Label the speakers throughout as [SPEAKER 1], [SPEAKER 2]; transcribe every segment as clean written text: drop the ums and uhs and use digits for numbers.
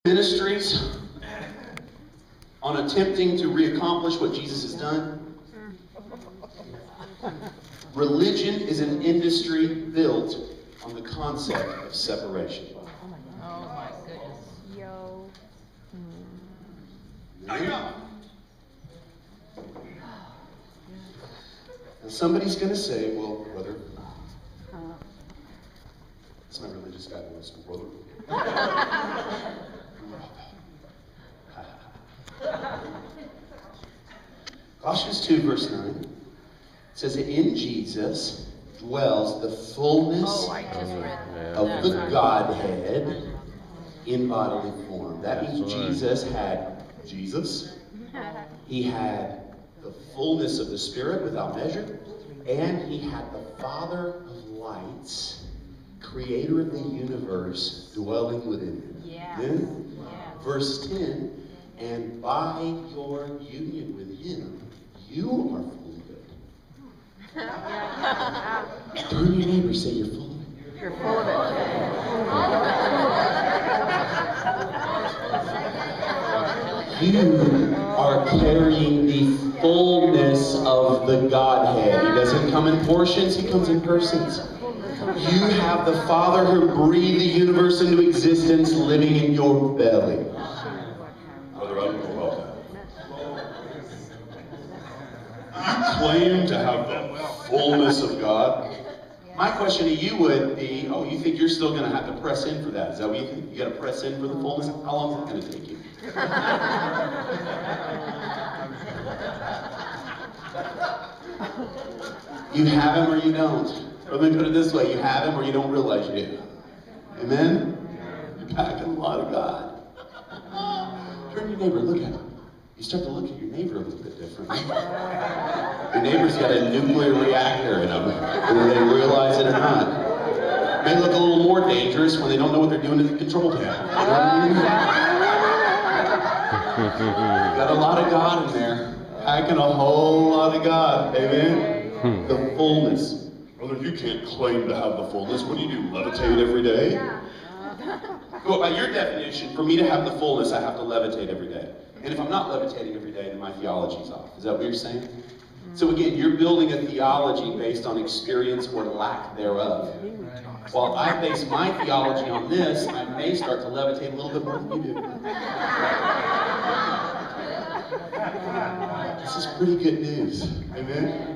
[SPEAKER 1] Ministries on attempting to reaccomplish what Jesus has done. Religion is an industry built on the concept of separation.
[SPEAKER 2] Oh my goodness.
[SPEAKER 3] Yo.
[SPEAKER 1] Now somebody's going to say, well, brother, that's my religious guy voice, brother. Colossians 2 verse 9 says that in Jesus dwells the fullness of the Godhead in bodily form. That means Jesus had Jesus, he had the fullness of the Spirit without measure, and he had the Father of lights, creator of the universe, dwelling within him. Then, verse 10, and by your union with him, you are fully good. Turn to your neighbor, say you're full of it.
[SPEAKER 3] You're full of it.
[SPEAKER 1] You are carrying the fullness of the Godhead. He doesn't come in portions, he comes in persons. You have the Father who breathed the universe into existence living in your belly. Brother, I don't know about that. You claim to have the fullness of God. My question to you would be, oh, you think you're still going to have to press in for that? Is that what you think? You got to press in for the fullness? How long is it going to take you? You have him or you don't. Or let me put it this way, you have him or you don't realize you do. Amen? You're packing a lot of God. Turn to your neighbor, look at him. You start to look at your neighbor a little bit differently. Your neighbor's got a nuclear reactor in him, whether they realize it or not. May look a little more dangerous when they don't know what they're doing at the control panel. Got a lot of God in there. Packing a whole lot of God. Amen? The fullness. Brother, you can't claim to have the fullness. What do? Levitate every day? Well, by your definition, for me to have the fullness, I have to levitate every day. And if I'm not levitating every day, then my theology's off. Is that what you're saying? So again, you're building a theology based on experience or lack thereof. While I base my theology on this, I may start to levitate a little bit more than you do. This is pretty good news. Amen?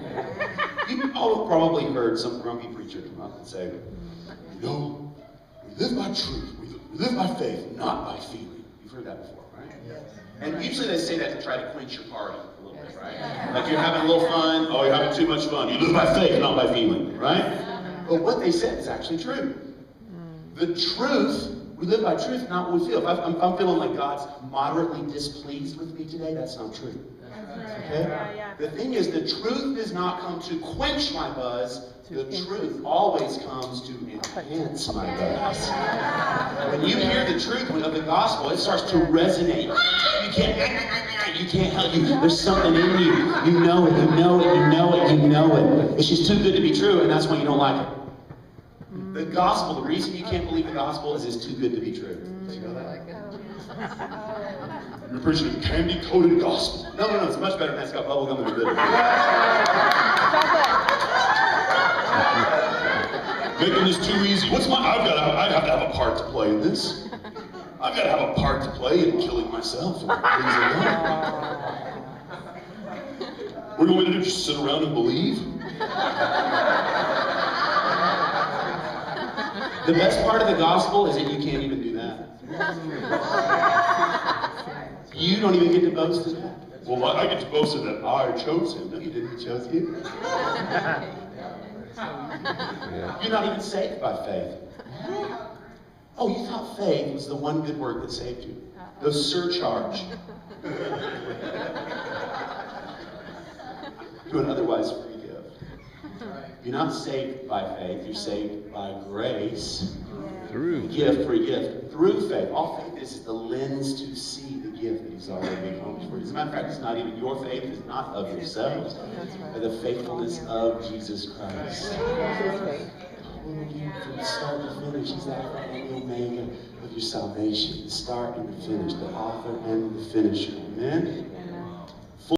[SPEAKER 1] You've all probably heard some grumpy preacher come up and say, you know, we live by truth, we live by faith, not by feeling. You've heard that before, right? And usually they say that to try to quench your party a little bit, right? Like you're having a little fun, oh, you're having too much fun. You live by faith, not by feeling, right? But what they said is actually true. The truth, we live by truth, not what we feel. If I'm feeling like God's moderately displeased with me today, that's not true. Okay? The thing is, the truth does not come to quench my buzz. The truth always comes to enhance my buzz. When you hear the truth of the gospel, it starts to resonate. You can't help you. There's something in you. You know it, you know it, you know it, you know it. It's just too good to be true, and that's why you don't like it. The gospel, the reason you can't believe the gospel is it's too good to be true. Did you know that? You're preaching a candy-coated gospel. No, it's much better than that. It's got bubblegum and glitter. Making this too easy. I have to have a part to play in this. I've got to have a part to play in killing myself and things like that. What do you want me to do? Just sit around and believe? The best part of the gospel is that you can't even do that. You don't even get to boast in that. Well, I get to boast in that I chose him. No, you didn't. He chose you. You're not even saved by faith. Oh, you thought faith was the one good work that saved you. The surcharge. To an otherwise free gift. You're not saved by faith. You're saved by grace.
[SPEAKER 4] Through.
[SPEAKER 1] Gift, free gift. Through faith. All faith is the lens to see the gift that he's already accomplished for you. As a matter of fact, it's not even your faith. It's not of yourselves. But the faithfulness of Jesus Christ. From the start to finish, He's the Alpha and the Omega of your salvation. The start and the finish, the author and the finisher. Amen?